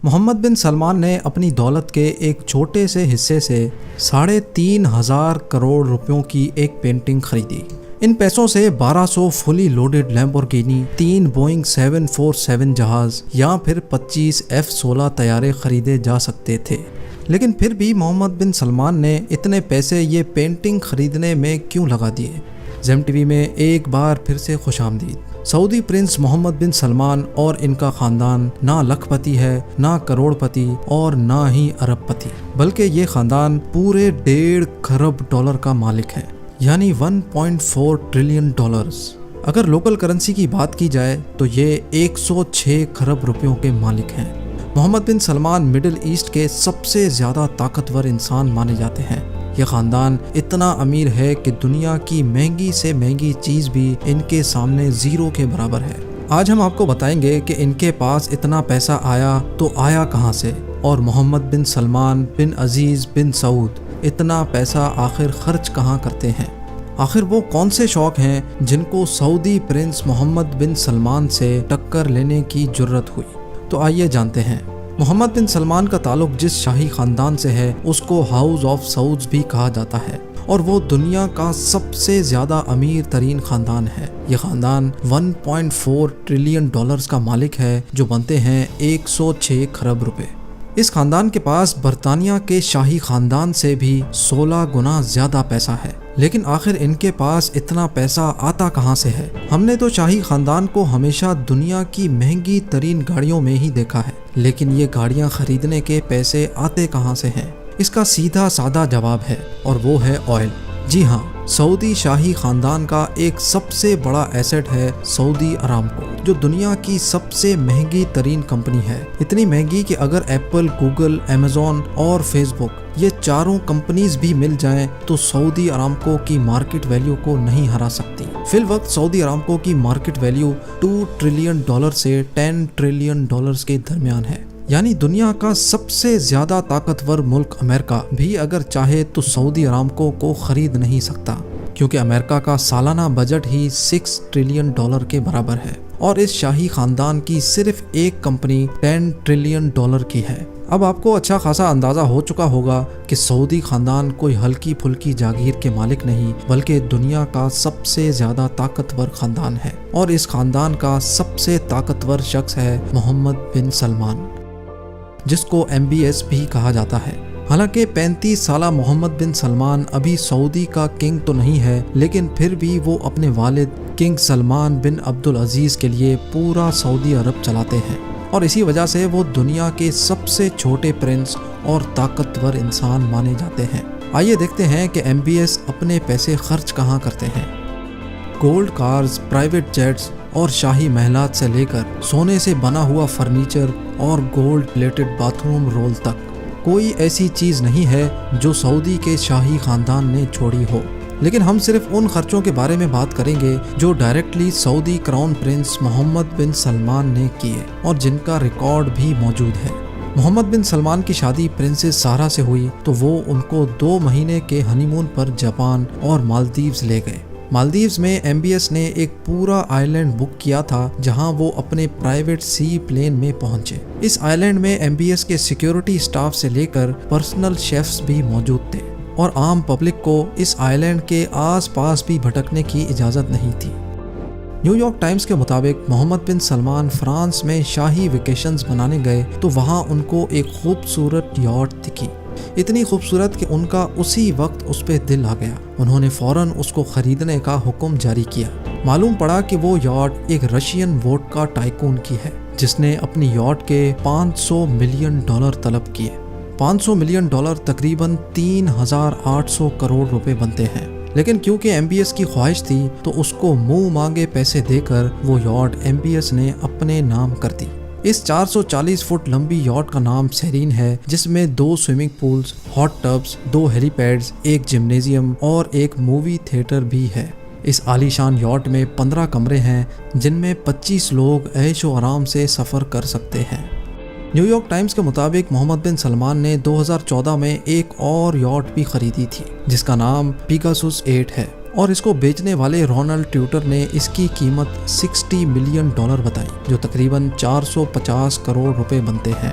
محمد بن سلمان نے اپنی دولت کے ایک چھوٹے سے حصے سے 3,500 کروڑ روپیوں کی ایک پینٹنگ خریدی۔ ان پیسوں سے 1200 فلی لوڈڈ لیمبورگینی، 3 بوئنگ 747 جہاز یا پھر 25 F-16 طیارے خریدے جا سکتے تھے۔ لیکن پھر بھی محمد بن سلمان نے اتنے پیسے یہ پینٹنگ خریدنے میں کیوں لگا دیے؟ زیم ٹی وی میں ایک بار پھر سے خوش آمدید۔ سعودی پرنس محمد بن سلمان اور ان کا خاندان نہ لکھ پتی ہے، نہ کروڑ پتی اور نہ ہی ارب پتی، بلکہ یہ خاندان پورے 1.5 کھرب ڈالر کا مالک ہے، یعنی 1.4 ٹریلین ڈالرز۔ اگر لوکل کرنسی کی بات کی جائے تو یہ 106 کھرب روپیوں کے مالک ہیں۔ محمد بن سلمان مڈل ایسٹ کے سب سے زیادہ طاقتور انسان مانے جاتے ہیں۔ یہ خاندان اتنا امیر ہے کہ دنیا کی مہنگی سے مہنگی چیز بھی ان کے سامنے زیرو کے برابر ہے۔ آج ہم آپ کو بتائیں گے کہ ان کے پاس اتنا پیسہ آیا تو آیا کہاں سے، اور محمد بن سلمان بن عزیز بن سعود اتنا پیسہ آخر خرچ کہاں کرتے ہیں۔ آخر وہ کون سے شوق ہیں جن کو سعودی پرنس محمد بن سلمان سے ٹکر لینے کی جرت ہوئی؟ تو آئیے جانتے ہیں۔ محمد بن سلمان کا تعلق جس شاہی خاندان سے ہے اس کو ہاؤس آف سعودز بھی کہا جاتا ہے، اور وہ دنیا کا سب سے زیادہ امیر ترین خاندان ہے۔ یہ خاندان 1.4 ٹریلین ڈالرز کا مالک ہے، جو بنتے ہیں 106 کھرب روپے۔ اس خاندان کے پاس برطانیہ کے شاہی خاندان سے بھی 16 گنا زیادہ پیسہ ہے۔ لیکن آخر ان کے پاس اتنا پیسہ آتا کہاں سے ہے؟ ہم نے تو شاہی خاندان کو ہمیشہ دنیا کی مہنگی ترین گاڑیوں میں ہی دیکھا ہے، لیکن یہ گاڑیاں خریدنے کے پیسے آتے کہاں سے ہیں؟ اس کا سیدھا سادہ جواب ہے، اور وہ ہے آئل۔ جی ہاں، سعودی شاہی خاندان کا ایک سب سے بڑا ایسٹ ہے سعودی ارامکو، جو دنیا کی سب سے مہنگی ترین کمپنی ہے۔ اتنی مہنگی کہ اگر ایپل، گوگل، امیزون اور فیس بک یہ چاروں کمپنیز بھی مل جائیں تو سعودی ارامکو کی مارکیٹ ویلیو کو نہیں ہرا سکتی۔ فی الوقت سعودی ارامکو کی مارکیٹ ویلیو 2 ٹریلین ڈالر سے 10 ٹریلین ڈالرز کے درمیان ہے، یعنی دنیا کا سب سے زیادہ طاقتور ملک امریکہ بھی اگر چاہے تو سعودی ارامکو کو خرید نہیں سکتا، کیونکہ امریکہ کا سالانہ بجٹ ہی 6 ٹریلین ڈالر کے برابر ہے، اور اس شاہی خاندان کی صرف ایک کمپنی 10 ٹریلین ڈالر کی ہے۔ اب آپ کو اچھا خاصا اندازہ ہو چکا ہوگا کہ سعودی خاندان کوئی ہلکی پھلکی جاگیر کے مالک نہیں، بلکہ دنیا کا سب سے زیادہ طاقتور خاندان ہے، اور اس خاندان کا سب سے طاقتور شخص ہے محمد بن سلمان، جس کو MBS بھی کہا جاتا ہے۔ حالانکہ 35 سالہ محمد بن سلمان ابھی سعودی کا کنگ تو نہیں ہے، لیکن پھر بھی وہ اپنے والد کنگ سلمان بن عبدالعزیز کے لیے پورا سعودی عرب چلاتے ہیں، اور اسی وجہ سے وہ دنیا کے سب سے چھوٹے پرنس اور طاقتور انسان مانے جاتے ہیں۔ آئیے دیکھتے ہیں کہ MBS اپنے پیسے خرچ کہاں کرتے ہیں۔ گولڈ کارز، پرائیویٹ جیٹس اور شاہی محلات سے لے کر سونے سے بنا ہوا فرنیچر اور gold plated bath room role تک کوئی ایسی چیز نہیں ہے جو سعودی کے شاہی خاندان نے چھوڑی ہو۔ لیکن ہم صرف ان خرچوں کے بارے میں بات کریں گے جو ڈائریکٹلی سعودی کراؤن پرنس محمد بن سلمان نے کیے، اور جن کا ریکارڈ بھی موجود ہے۔ محمد بن سلمان کی شادی پرنسس سارا سے ہوئی تو وہ ان کو 2 مہینے کے ہنی مون پر جاپان اور مالدیوز لے گئے۔ مالدیوز میں MBS نے ایک پورا آئی لینڈ بک کیا تھا، جہاں وہ اپنے پرائیویٹ سی پلین میں پہنچے۔ اس آئی لینڈ میں MBS کے سیکیورٹی سٹاف سے لے کر پرسنل شیفز بھی موجود تھے، اور عام پبلک کو اس آئی لینڈ کے آس پاس بھی بھٹکنے کی اجازت نہیں تھی۔ نیو یارک ٹائمز کے مطابق محمد بن سلمان فرانس میں شاہی ویکیشنز منانے گئے تو وہاں ان کو ایک خوبصورت یاٹ دکھی، اتنی خوبصورت کہ ان کا اسی وقت اس پہ دل آ گیا۔ انہوں نے فوراً اس کو خریدنے کا حکم جاری کیا۔ معلوم پڑا کہ وہ یاٹ ایک رشین ووڈکا ٹائکون کی ہے، جس نے اپنی یاٹ کے 500 ملین ڈالر طلب کیے۔ 500 ملین ڈالر تقریباً 3,800 کروڑ روپے بنتے ہیں، لیکن کیونکہ MBS کی خواہش تھی تو اس کو منہ مانگے پیسے دے کر وہ یاٹ MBS نے اپنے نام کر دی۔ اس 440 فٹ لمبی یاٹ کا نام سیرین ہے، جس میں 2 سوئمنگ پولز، ہاٹ ٹبز، 2 ہیلی پیڈز، ایک جمنیزیم اور ایک مووی تھیٹر بھی ہے۔ اس عالی شان یاٹ میں 15 کمرے ہیں، جن میں 25 لوگ عیش و آرام سے سفر کر سکتے ہیں۔ نیو یارک ٹائمز کے مطابق محمد بن سلمان نے 2014 میں ایک اور یاٹ بھی خریدی تھی، جس کا نام پیگاسس 8 ہے، اور اس کو بیچنے والے رونلڈ ٹیوٹر نے اس کی قیمت 60 ملین ڈالر بتائی، جو تقریباً 450 کروڑ روپے بنتے ہیں۔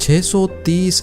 630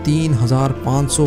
3500